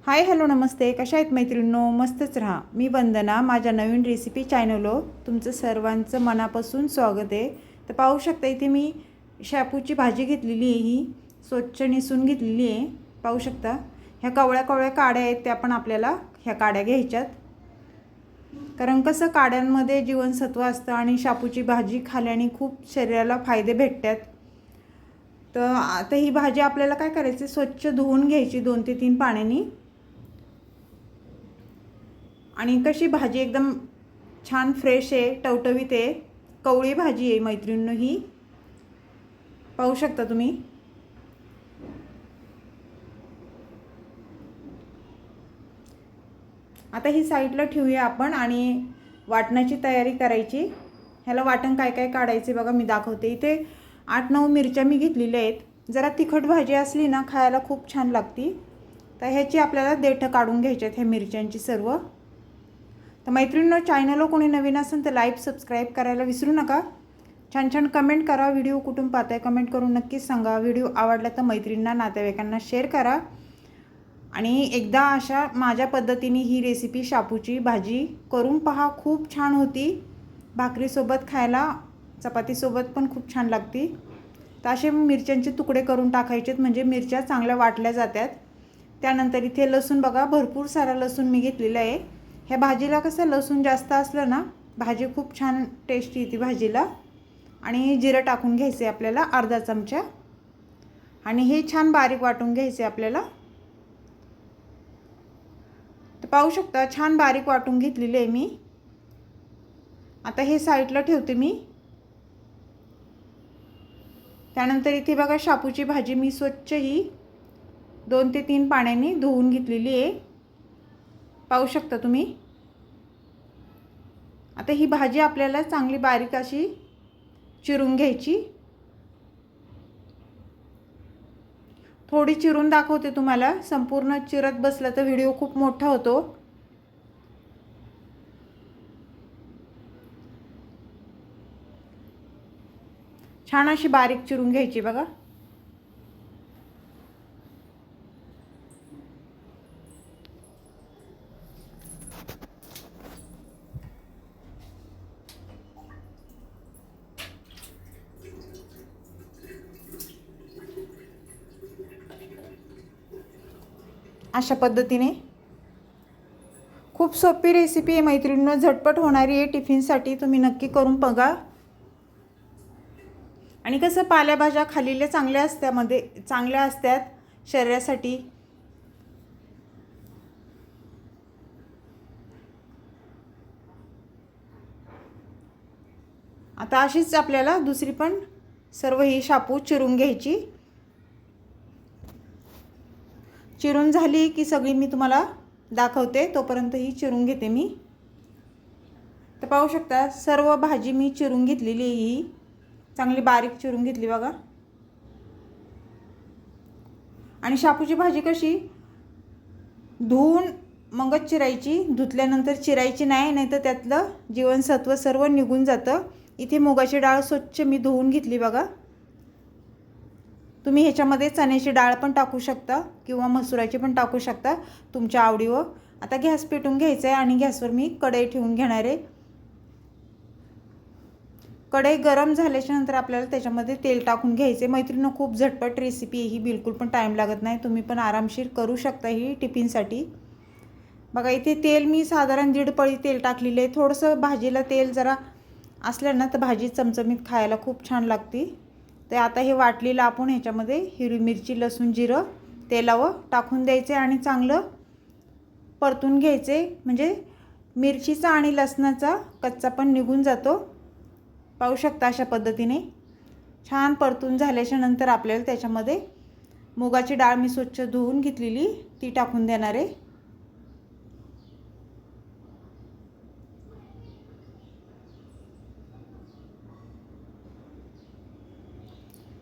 Hi hello नमस्ते, कशा आहेत मैत्रिणींनो? मस्तच राहा. मी वंदना, माझ्या नवीन रेसिपी चॅनलवर तुमचं सर्वांचं मनापासून स्वागत आहे. तर पाहू शकता इथे मी शेपूची भाजी घेतलेली आहे. ही स्वच्छ निसून घेतलेली आहे. पाहू शकता ह्या कवळ्या कवळ्या काड्या आहेत, त्या पण आपल्याला ह्या काड्या घ्यायच्यात. कारण कसं काड्यांमध्ये जीवनसत्व असतं आणि शेपूची भाजी खाल्याने खूप शरीराला फायदे भेटतात. तर आता ही भाजी आपल्याला काय करायची, स्वच्छ धुवून घ्यायची 2 ते 3 पाण्याने. आणि कशी भाजी एकदम छान फ्रेश आहे, टवटवीत आहे, कवळी भाजी आहे मैत्रिणींनो. ही पाहू शकता तुम्ही. आता ही साईडला ठेवूया आपण आणि वाटणाची तयारी करायची. ह्याला वाटण काय काय काढायचे बघा, मी दाखवते. इथे 8-9 मिरच्या मी घेतलेल्या आहेत. जरा तिखट भाजी असली ना खायला खूप छान लागती. तर ह्याची आपल्याला देठं काढून घ्यायची आहेत ह्या मिरच्यांची सर्व. तर मैत्रिणींनो, चॅनलला कोणी नवीन असेल तर लाईक सबस्क्राईब करायला विसरू नका. छान छान कमेंट करा. व्हिडिओ कुठून पाहताय कमेंट करून नक्कीच सांगा. व्हिडिओ आवडला तर मैत्रिणींना नातेवाईकांना शेअर करा. आणि एकदा अशा माझ्या पद्धतीने ही रेसिपी शेपूची भाजी करून पहा, खूप छान होती. भाकरीसोबत खायला, चपातीसोबत पण खूप छान लागती. तर असे मिरच्यांचे तुकडे करून टाकायचेत, म्हणजे मिरच्या चांगल्या वाटल्या जातात. त्यानंतर इथे लसूण बघा, भरपूर सारा लसूण मी घेतलेला आहे. ह्या भाजीला कसं लसूण जास्त असलं ना भाजी खूप छान टेस्टी येते भाजीला. आणि जिरं टाकून घ्यायचे आपल्याला अर्धा चमचा. आणि हे छान बारीक वाटून घ्यायचे आपल्याला. तर पाहू शकता छान बारीक वाटून घेतलेले आहे मी. आता हे साईडला ठेवते मी. त्यानंतर इथे बघा शेपूची भाजी मी स्वच्छ ही 2 ते 3 पाण्याने धुवून घेतलेली आहे. पाहू शकता तुम्ही. आता ही भाजी आपल्याला चांगली बारीक अशी चिरून घ्यायची. थोडी चिरून दाखवते तुम्हाला, संपूर्ण चिरत बसला तर व्हिडिओ खूप मोठा होतो. छान अशी बारीक चिरून घ्यायची बघा. अशा पद्धतीने खूप सोपी रेसिपी आहे मैत्रिणींनो, झटपट होणारी आहे. टिफिनसाठी तुम्ही नक्की करून बघा. आणि कसं पालेभाज्या खाल्लेल्या चांगल्या असतात शरीरासाठी. आता अशीच आपल्याला दुसरी पण सर्व ही शेपू चिरून घ्यायची. चिरून झाली की सगळी मी तुम्हाला दाखवते, तोपर्यंत ही चिरून घेते मी. तर पाहू शकता सर्व भाजी मी चिरून घेतलेली आहे. ही चांगली बारीक चिरून घेतली बघा. आणि शेपूची भाजी कशी धुवून मगच चिरायची, धुतल्यानंतर चिरायची नाही, नाहीतर त्यातलं जीवनसत्व सर्व निघून जातं. इथे मुगाची डाळ स्वच्छ मी धुवून घेतली बघा. तुम्ही ह्याच्यामध्ये चण्याची डाळ पण टाकू शकता किंवा मसुराची पण टाकू शकता, तुमच्या आवडीवर. आता गॅस पेटवून घ्यायचा आहे आणि गॅसवर मी कढई ठेवून घेणार आहे. कढई गरम झाल्याच्या नंतर आपल्याला त्याच्यामध्ये तेल टाकून घ्यायचे. मैत्रिणींनो, खूप झटपट रेसिपी आहे ही, बिलकुल पण टाईम लागत नाही. तुम्ही पण आरामशीर करू शकता ही टिफिनसाठी. बघा इथे तेल मी साधारण 1.5 पळी तेल टाकलेलं आहे. थोडंसं भाजीला तेल जरा असलं ना तर भाजी चमचमीत खायला खूप छान लागते. तर आता हे वाटलेलं आपण ह्याच्यामध्ये हिरवी मिरची, लसूण, जिरं तेलावर टाकून द्यायचे आणि चांगलं परतून घ्यायचे, म्हणजे मिरचीचा आणि लसणाचा कच्चा पण निघून जातो. पाहू शकता अशा पद्धतीने छान परतून झाल्याच्या नंतर आपल्याला त्याच्यामध्ये मुगाची डाळ मी स्वच्छ धुवून घेतलेली ती टाकून देणार आहे.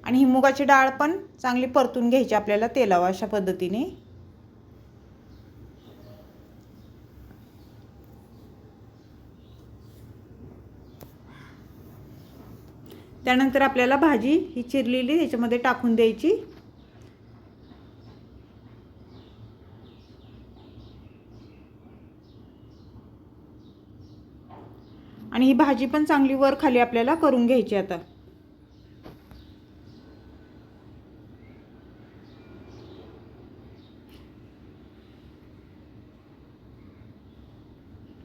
आणि ही मुगाची डाळ पण चांगली परतून घ्यायची आपल्याला तेलावर अशा पद्धतीने. त्यानंतर आपल्याला भाजी ही चिरलेली ह्याच्यामध्ये टाकून द्यायची. आणि ही भाजी पण चांगली वर खाली आपल्याला करून घ्यायची आता.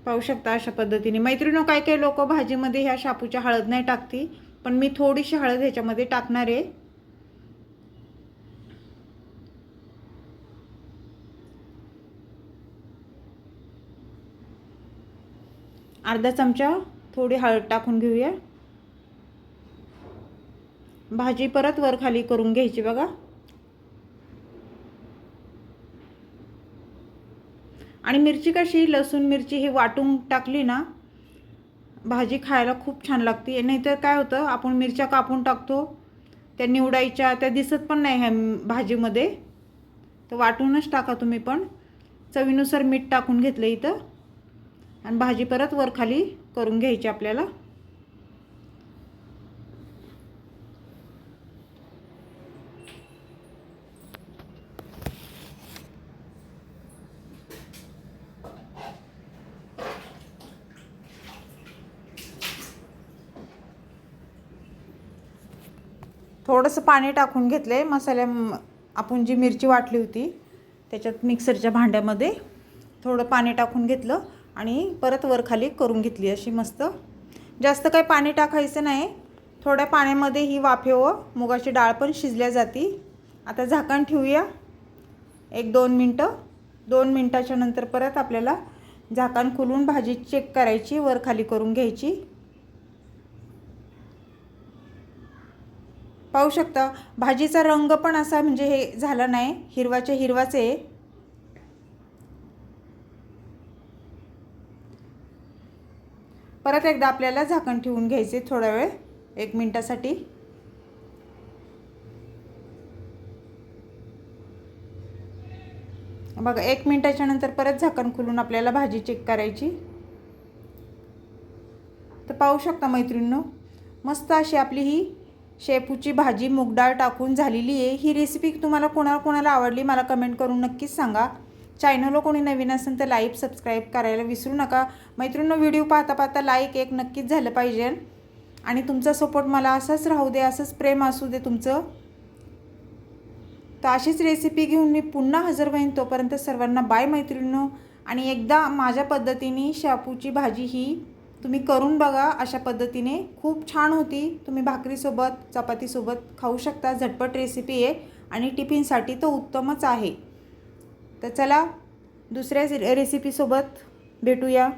पाहू शकता अशा पद्धतीने. मैत्रिणींनो, काही काही लोक भाजीमध्ये ह्या शापूच्या हळद नाही टाकती, पण मी थोडीशी हळद ह्याच्यामध्ये टाकणार आहे. अर्धा चमचा थोडी हळद टाकून घेऊया. भाजी परत वर खाली करून घ्यायची बघा. आणि मिरची कशी, लसूण मिरची ही वाटून टाकली ना, भाजी खायला खूप छान लागते. नाहीतर काय होतं, आपण मिरच्या कापून टाकतो, त्या निवडायच्या, त्या दिसत पण नाही ह्या भाजीमध्ये. तर वाटूनच टाका तुम्ही पण. चवीनुसार मीठ टाकून घेतलं इथं. आणि भाजी परत वर खाली करून घ्यायची आपल्याला. थोडंसं पाणी टाकून घेतले. मसाल्या आपण जी मिरची वाटली होती त्याच्यात मिक्सरच्या भांड्यामध्ये थोडं पाणी टाकून घेतलं आणि परत वर खाली करून घेतली अशी मस्त. जास्त काही पाणी टाकायचं नाही. थोड्या पाण्यामध्ये ही वाफेवर मुगाची डाळ पण शिजल्या जाती. आता झाकण ठेवूया 1-2 मिनटं. 2 मिनटाच्या नंतर परत आपल्याला झाकण खोलून भाजी चेक करायची, वर खाली करून घ्यायची. पाहू शकता भाजीचा रंग पण असा म्हणजे हे झाला नाही, हिरवाच्या हिरवाच आहे. परत एकदा आपल्याला झाकण ठेवून घ्यायचे थोडा वेळ, 1 मिनिटासाठी. बघा 1 मिनिटाच्या नंतर परत झाकण खोलून आपल्याला भाजी चेक करायची. तर पाहू शकता मैत्रिणींनो, मस्त अशी आपली ही शेपूची भाजी मूग डाळ टाकून झालेली आहे. ही रेसिपी तुम्हाला कोणाला आवडली मला कमेंट करून नक्कीच सांगा. चॅनलला कोणी नवीन असेल तर लाईक सबस्क्राईब करायला विसरू नका. मैत्रिणींनो, व्हिडिओ पाहता लाईक एक नक्कीच झालं पाहिजे आणि तुमचा सपोर्ट मला असाच राहू दे, असंच प्रेम असू दे तुमचं. तर अशीच रेसिपी घेऊन मी पुन्हा हजर होईन. तोपर्यंत सर्वांना बाय मैत्रिणींनो. आणि एकदा माझ्या पद्धतीने शेपूची भाजी ही तुम्ही करून बघा. अशा पद्धतीने खूप छान होती. तुम्ही भाकरीसोबत चपातीसोबत खाऊ शकता. झटपट रेसिपी आहे आणि टिफिनसाठी तर उत्तमच आहे. तर चला दुसऱ्या रेसिपीसोबत भेटूया.